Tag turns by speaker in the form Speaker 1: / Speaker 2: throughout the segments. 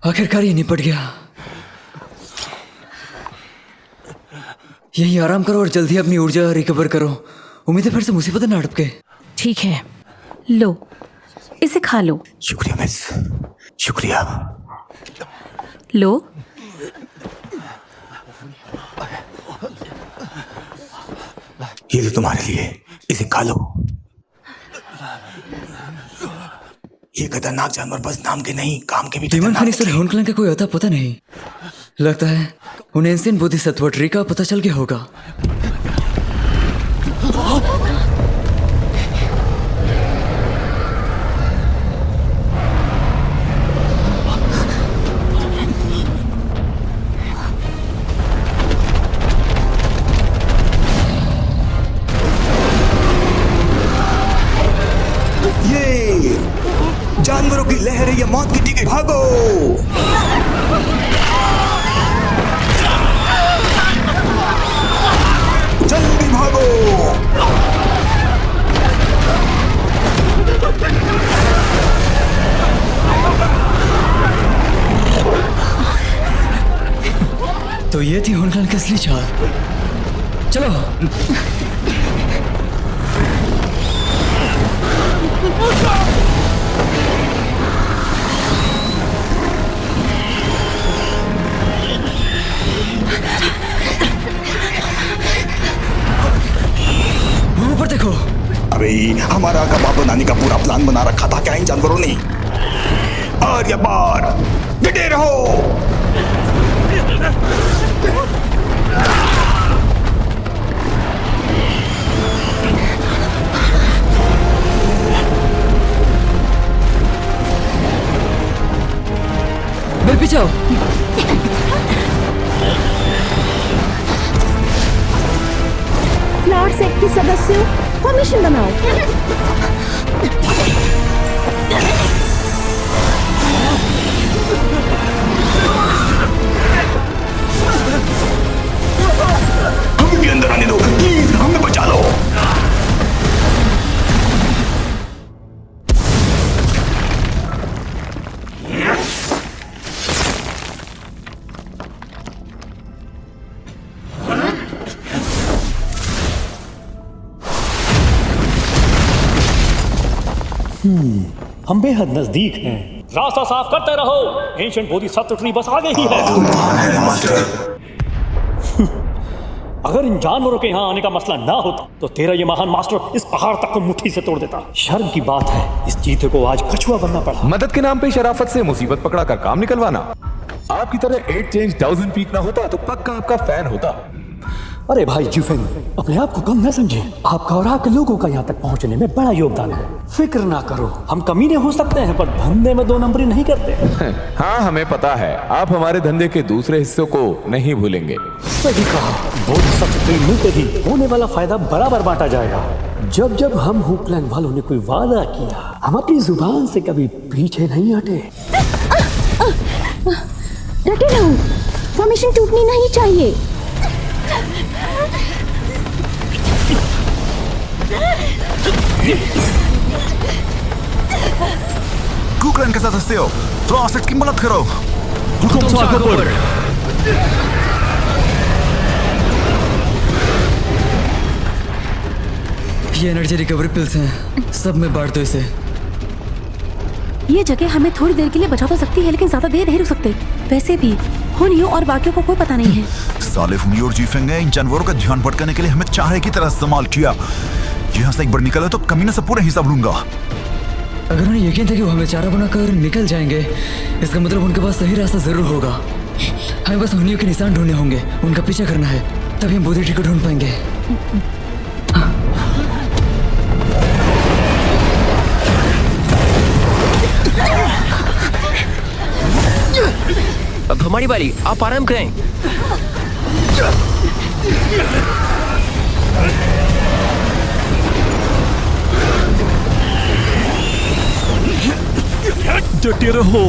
Speaker 1: आखिरकार ये निपट गया। यही आराम करो और जल्दी अपनी ऊर्जा रिकवर करो। उम्मीद है फिर से मुसीबत ना अटके।
Speaker 2: ठीक है, लो इसे खा लो।
Speaker 3: शुक्रिया मिस, शुक्रिया।
Speaker 2: लो।
Speaker 3: ये लो तुम्हारे लिए, इसे खा लो। ये खतरनाक जानवर बस नाम के नहीं, काम के भी
Speaker 1: डीमन फिनिशर होनक्लैंग का कोई अता पता नहीं। लगता है उन्हें एंशिएंट बोधिसत्व ट्री का पता चल गया होगा।
Speaker 3: जानवरों की लहर है, ये मौत की टिकट। भागो! जल्दी भागो!
Speaker 1: तो ये थी होनक्लैंग की असली चाल। चलो। ऊपर देखो।
Speaker 3: अबे हमारा कबाब बनाने का पूरा प्लान बना रखा था क्या इन जानवरों ने? और ये बार डटे रहो।
Speaker 1: मेरे पीछे आओ।
Speaker 4: फ्लावर सेट के सदस्यों, फॉर्मेशन बनाओ।
Speaker 3: हमें भी अंदर आने दो प्लीज, हमें बचा लो।
Speaker 5: हम बेहद नजदीक हैं। रास्ता साफ करते रहो, एंशिएंट बोधिसत्व ट्री बस आगे ही है। अगर इन जानवरों के यहाँ आने का मसला ना होता तो तेरा ये महान मास्टर इस पहाड़ तक को मुट्ठी से तोड़ देता। शर्म की बात है इस चीते को आज कछुआ बनना पड़ा।
Speaker 6: मदद के नाम पे शराफत से मुसीबत पकड़ा कर काम निकलवाना। आपकी तरह 8 चेंज 1000 पीक ना होता तो पक्का आपका फैन होता।
Speaker 5: अरे भाई जुफिन, अपने आप को कम न समझे। आपका और आपके लोगों का यहाँ तक पहुँचने में बड़ा योगदान है। फिक्र ना करो, हम कमीने हो सकते हैं पर धंधे में 2 नंबरी नहीं करते।
Speaker 6: हाँ हमें पता है, आप हमारे धंधे के दूसरे हिस्सों को नहीं भूलेंगे।
Speaker 5: सही कहा, बोधिसत्व ट्री मिलते ही होने वाला फायदा बराबर बांटा जाएगा। जब जब हम होनक्लैंग वालों ने कोई वादा किया, हम अपनी जुबान से कभी पीछे नहीं हटे।
Speaker 4: डटे रहो, फॉर्मेशन टूटनी नहीं चाहिए।
Speaker 3: कुकरन के सदस्यों, फ्रॉस्ट की मदद करो।
Speaker 1: ये एनर्जी रिकवरी पिल्स हैं, सब में बांट दो इसे।
Speaker 2: ये जगह हमें थोड़ी देर के लिए बचा तो सकती है लेकिन ज्यादा देर नहीं रुक सकते। वैसे भी हुनियो और बाकियों को कोई पता नहीं है।
Speaker 7: साले हुनियो और जीफेंग ने इन जानवरों का ध्यान भटकाने के लिए हमें चाहे की तरह इस्तेमाल किया। यहाँ से एक बार निकला तो कमीने से पूरा हिसाब लूंगा।
Speaker 1: अगर उन्हें यकीन था कि वो हमें चारा बनाकर निकल जाएंगे, इसका मतलब उनके पास सही रास्ता जरूर होगा। हमें बस हुनियो के निशान ढूंढने होंगे, उनका पीछा करना है, तभी हम बोधि ट्री को ढूंढ पाएंगे।
Speaker 8: अब हमारी बारी, आप आराम करें।
Speaker 5: डटे रहो।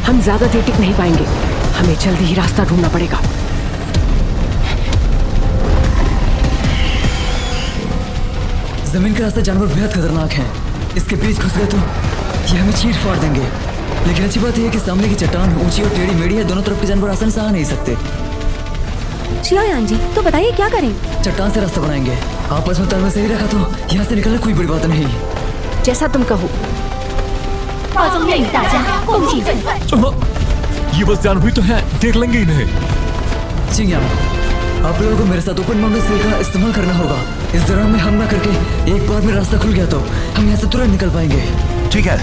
Speaker 2: हम ज्यादा देर टिक नहीं पाएंगे, हमें जल्दी ही रास्ता ढूंढना पड़ेगा।
Speaker 1: जमीन के रास्ते जानवर बेहद खतरनाक हैं। इसके बीच घुस गए तो ये हमें चीर फाड़ देंगे। लेकिन अच्छी बात यह है कि सामने की चट्टान ऊंची और टेढ़ी मेढ़ी है, दोनों तरफ के जानवर आसानी से आ नहीं सकते।
Speaker 2: शियायान जी, तो बताइए क्या करें?
Speaker 1: चट्टान से रास्ता बनाएंगे। आपस में तालमेल सही रखा तो यहाँ से निकलना कोई बड़ी बात नहीं।
Speaker 2: जैसा तुम कहो।
Speaker 4: 暴宗愿与大家共进退。
Speaker 6: ये बस जानवी तो है, देख लेंगे इन्हें।
Speaker 1: चिंगयान, आप लोगों को मेरे साथ ओपन माउंटेन सील का इस्तेमाल करना होगा। इस दौरान में हमला करके एक बार में रास्ता खुल गया तो हम यहाँ से तुरंत निकल पाएंगे।
Speaker 7: ठीक है।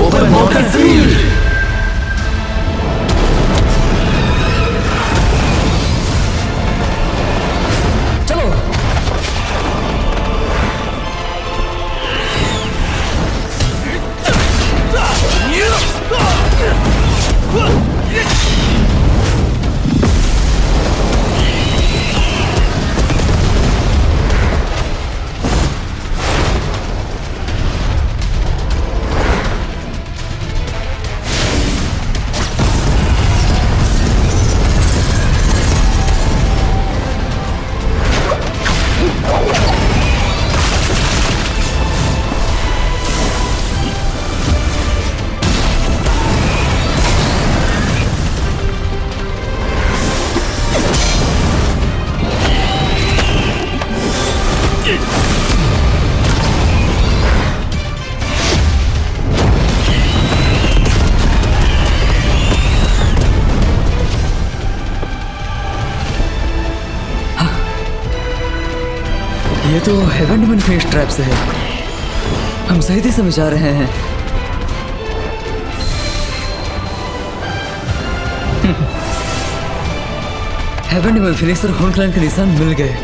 Speaker 1: Open mountain seal. ये तो हेवन डिमन फेस ट्रैप से है। हम सही दिशा में जा रहे हैं। हेवन डिमन फिनिक्स और हॉर्न क्लैन के निशान मिल गए।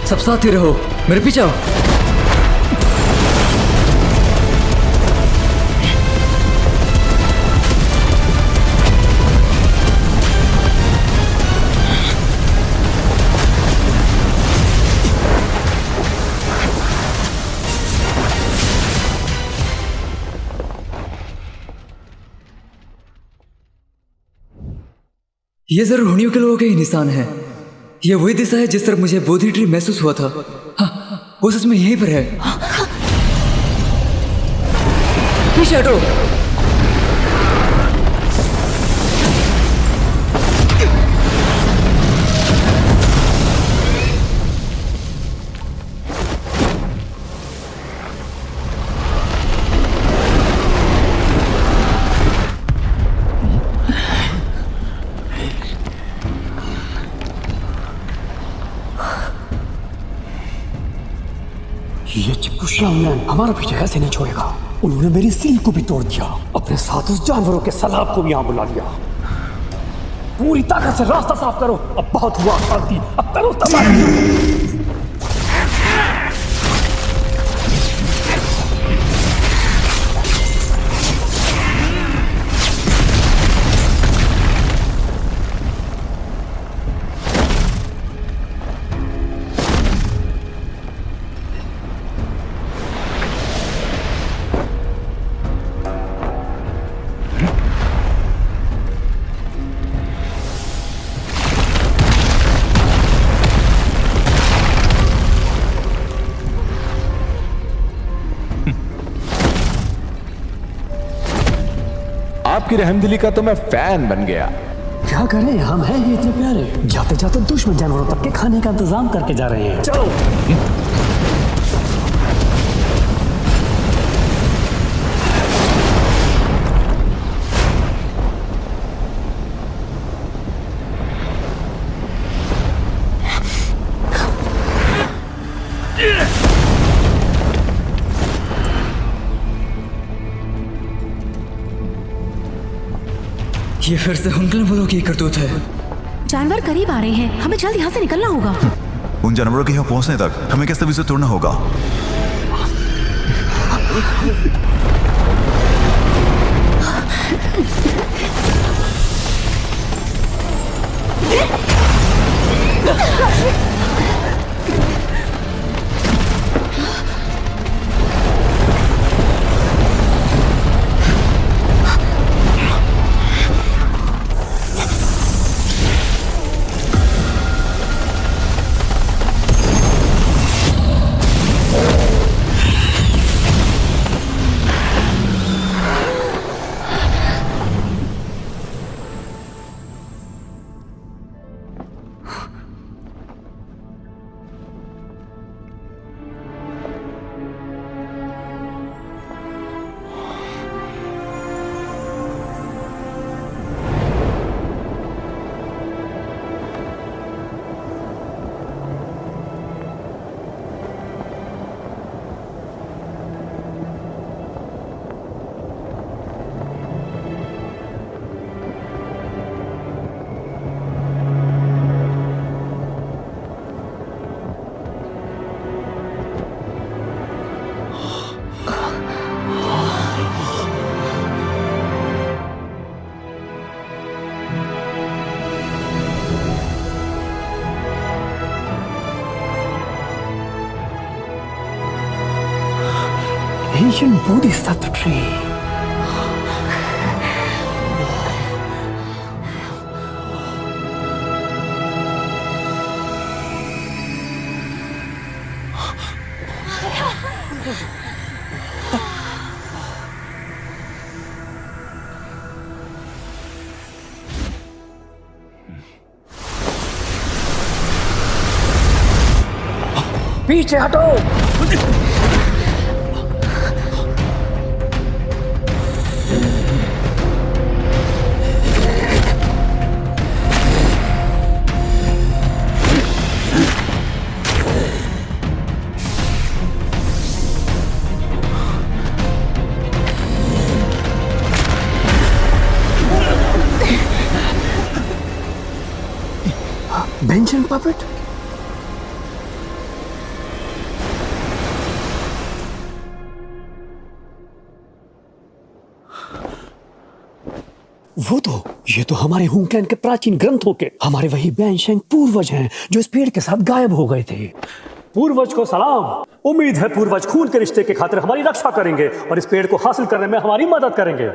Speaker 1: सब साथ ही रहो, मेरे पीछे आओ। ये जरूर हुनियों के लोगों के ही निशान है। ये वही दिशा है जिस तरफ मुझे बोधि ट्री महसूस हुआ था। हाँ, वो सच में यहीं पर है। पीछे हटो।
Speaker 5: ये चिपकू श्यामलैन हमारा पीछे ऐसे नहीं छोड़ेगा। उन्होंने मेरी सील को भी तोड़ दिया, अपने साथ उस जानवरों के सलाब को भी यहाँ बुला लिया। पूरी ताकत से रास्ता साफ करो। अब बहुत हुआ शांति, अब करो तबाही।
Speaker 6: आपकी रहमदिली का तो मैं फैन बन गया।
Speaker 5: क्या करें, हम हैं ही इतने प्यारे। जाते जाते दुश्मन जानवरों तक के खाने का इंतजाम करके जा रहे हैं। चलो।
Speaker 1: ये फिर से हुनकलन वालों की करतूत है।
Speaker 2: जानवर करीब आ रहे हैं, हमें जल्द यहाँ से निकलना होगा।
Speaker 7: उन जानवरों के यहाँ पहुंचने तक हमें किस तरह से तोड़ना होगा।
Speaker 5: Asian Bodhisattva tree. पीछे हटो। बेंजन पपेट। वो तो ये तो हमारे हुंक्लैंड के प्राचीन ग्रंथों के हमारे वही बैनशेंग पूर्वज हैं जो इस पेड़ के साथ गायब हो गए थे। पूर्वज को सलाम। उम्मीद है पूर्वज खून के रिश्ते के खातिर हमारी रक्षा करेंगे और इस पेड़ को हासिल करने में हमारी मदद करेंगे।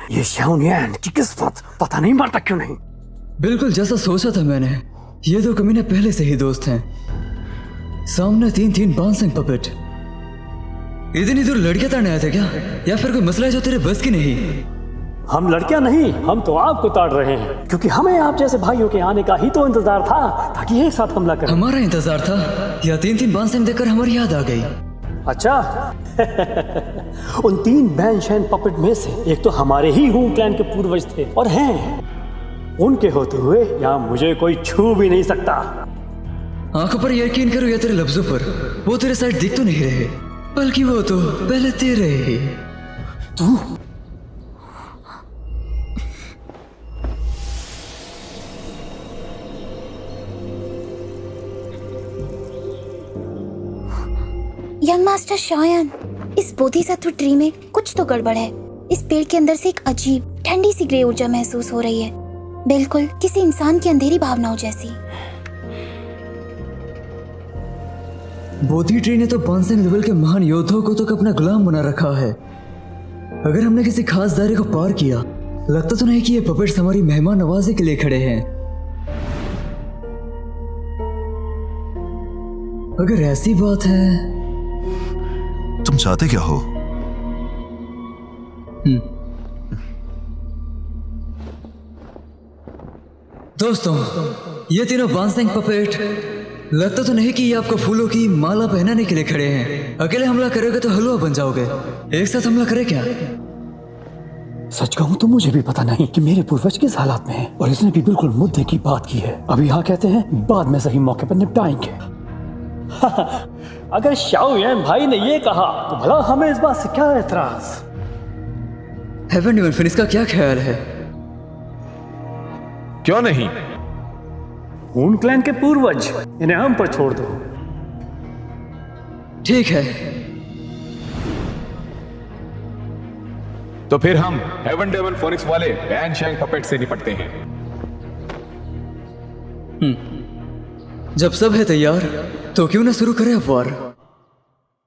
Speaker 5: ये शाओनियान की किस्मत पता नहीं मरता क्यों नहीं।
Speaker 1: बिल्कुल जैसा सोचा था मैंने। ये दो कमीने पहले से ही दोस्त हैं। सामने तीन बांसेंग पपेट। इतनी दूर लड़कियां ताड़ने आए थे क्या, या फिर कोई मसला है जो तेरे बस की नहीं?
Speaker 5: हम लड़कियां नहीं, हम तो आपको ताड़ रहे हैं क्योंकि हमें आप जैसे भाइयों के आने का ही तो इंतजार था ताकि एक साथ हमला करें।
Speaker 1: हमारा इंतजार था या तीन बांसेंग देखकर हमारी याद आ गई?
Speaker 5: अच्छा उन 3 बैनशेन पपेट में से एक तो हमारे ही हुंक्लैंड के पूर्वज थे और हैं। उनके होते हुए यहाँ मुझे कोई छू भी नहीं सकता।
Speaker 1: आंखों पर यकीन करो या तेरे लफ्जों पर, वो तेरे साइड दिख तो नहीं रहे, बल्कि वो तो पहले तेरे ही।
Speaker 5: तू
Speaker 4: यंग मास्टर शायान, इस बोधिसत्व ट्री में कुछ तो गड़बड़ है। इस पेड़ के अंदर से एक अजीब ठंडी सी ग्रे ऊर्जा महसूस हो रही है, बिल्कुल किसी इंसान की अंधेरी भावनाओं जैसी।
Speaker 1: बोधि ट्री ने तो बांसेंग लेवल के महान योद्धाओं को तो अपना गुलाम बना रखा है। अगर हमने किसी खास दायरे को पार किया, लगता तो नहीं कि ये पपेट्स हमारी मेहमान नवाजी के लिए खड़े हैं। अगर ऐसी बात है,
Speaker 7: तुम चाहते क्या हो?
Speaker 1: दोस्तों, ये तीनों बांसेंग पपेट लगता तो नहीं कि ये आपको फूलों की माला पहनाने के लिए खड़े हैं। अकेले हमला करोगे तो हलवा बन जाओगे। एक साथ हमला करें क्या?
Speaker 5: सच कहूं तो मुझे भी पता नहीं कि मेरे पूर्वज किस हालात में है और इसने भी बिल्कुल मुद्दे की बात की है। अभी यहाँ कहते हैं बाद में सही मौके पर निपटाएंगे। अगर शाओयान भाई ने ये कहा तो भला हमें इस बात से क्या एतराज?
Speaker 1: हेवन डिवन फिनिश का क्या ख्याल है?
Speaker 6: क्यों नहीं?
Speaker 5: हुंक्लैंड के पूर्वज, इन्हें हम पर छोड़ दो।
Speaker 1: ठीक है,
Speaker 6: तो फिर हम हेवन डेवन फोनिक्स वाले बैनशेंग पपेट से निपटते हैं।
Speaker 1: जब सब है तैयार तो क्यों ना शुरू करें अफवार।